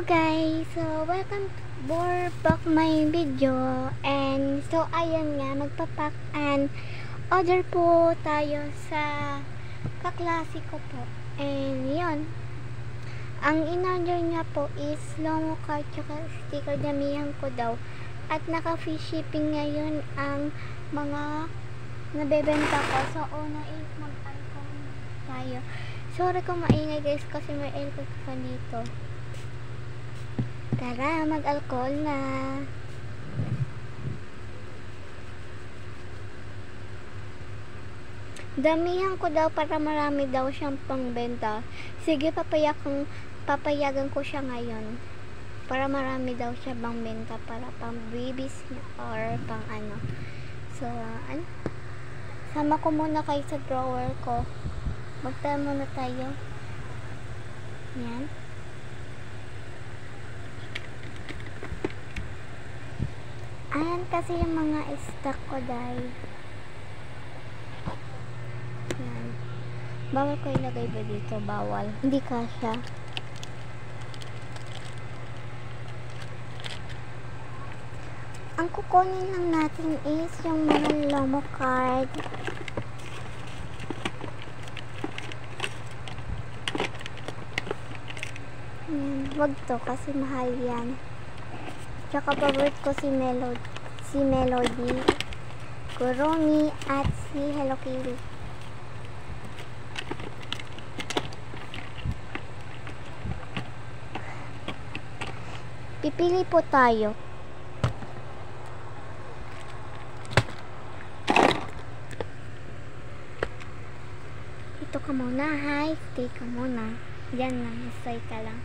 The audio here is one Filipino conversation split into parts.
Hello guys! So, welcome more back my video. And so, ayun nga, magpapack and order po tayo sa kaklase ko po. And yun, ang in-order niya po is lomo card tsaka sticker, damihan ko daw. At naka-free shipping ngayon ang mga nabebenta ko. So, una is mag-alcohol tayo. Sorry kung maingay guys kasi may aircon pa dito. Tara, mag-alcohol na. Damihan ko daw para marami daw siyang pangbenta. Sige, papayagan ko siya ngayon. Para marami daw siya bang benta para pang babies niya or pang ano. So, ano? Sama ko muna kayo sa drawer ko. Magtala muna tayo. Yan. Ayan kasi yung mga stock ko dahil. Yan. Bawal ko ilagay ba dito? Bawal. Hindi kasya. Ang kukunin lang natin is yung mga lomo card. Yan. Wag to kasi mahal yan. Tsaka favorite ko si Melody, Kuromi, at si Hello Kitty. Pipili po tayo. Ito ka muna, hi. Stay ka muna. Diyan lang, stay ka lang.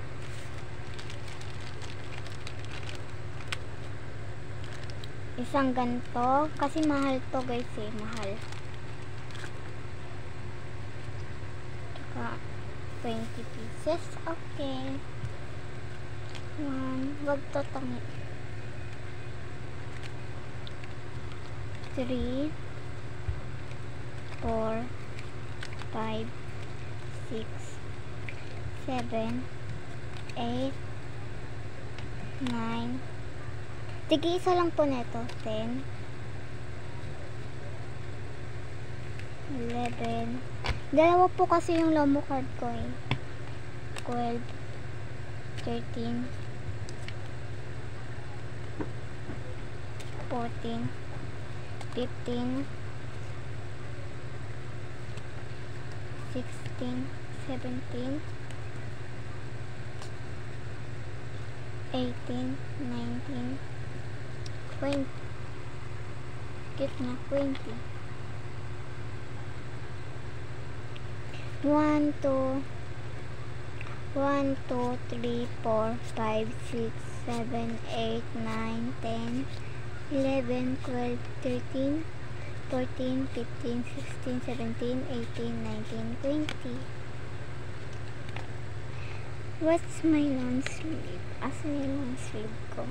Isang ganito kasi mahal to guys eh, mahal. Tsaka 20 pieces. Okay. Wag to tangi. 3 4 5 6 7 8 9. Tigi isa lang po neto. 10 11. Dalawa po kasi yung lomo card ko eh. 12 13 14 15 16 17 18 19 20. Get na 20. 1 2 1 2 3 4 5 6 7 8 9 10 11 12 13 14 15 16 17 18 19 20. What's my long sleeve? Asan yung long sleeve ko?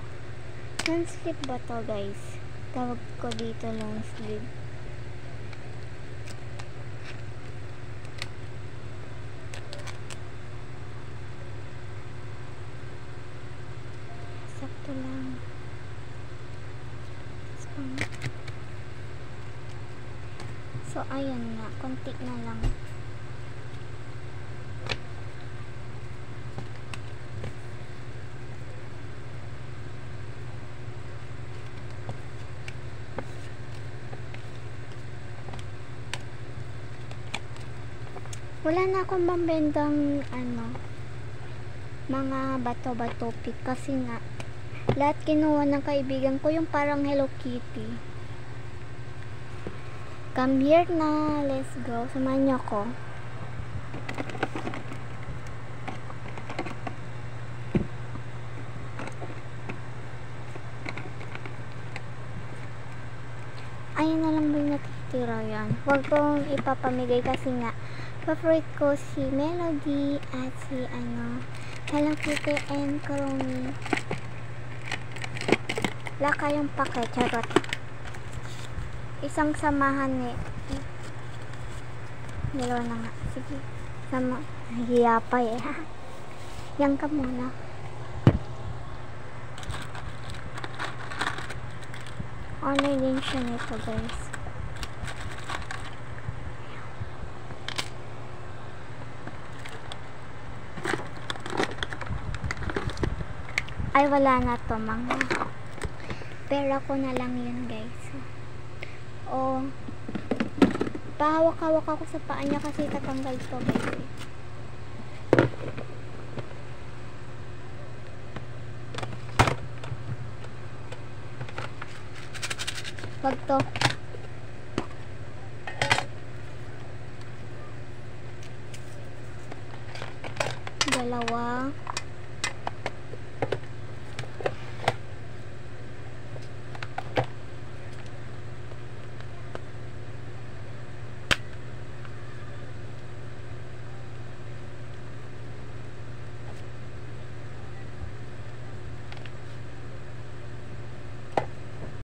Long sleeve ba to guys? Tawag ko dito long sleeve. Sakto lang. So ayan nga, konti na lang. Wala na akong bambendang mga bato-bato pick kasi nga lahat kinuha ng kaibigan ko yung parang Hello Kitty. Come here na, let's go. Samahan niyo ako. Ayun na lang may natitira yan. Huwag kong ipapamigay kasi nga favorite ko si Melody at si Hello Kitty and Kuromi. Wala kayong pake, charot. Isang samahan eh. Dalawa na nga. Sige. Sama. Hiya pa eh. Yan ka muna. Honor din siya nito, guys. Ay, wala na to, mga. Pera ko na lang yun, guys. O, pahawak-hawak ako sa paa niya kasi tatanggal to, guys. Wag to. Dalawa.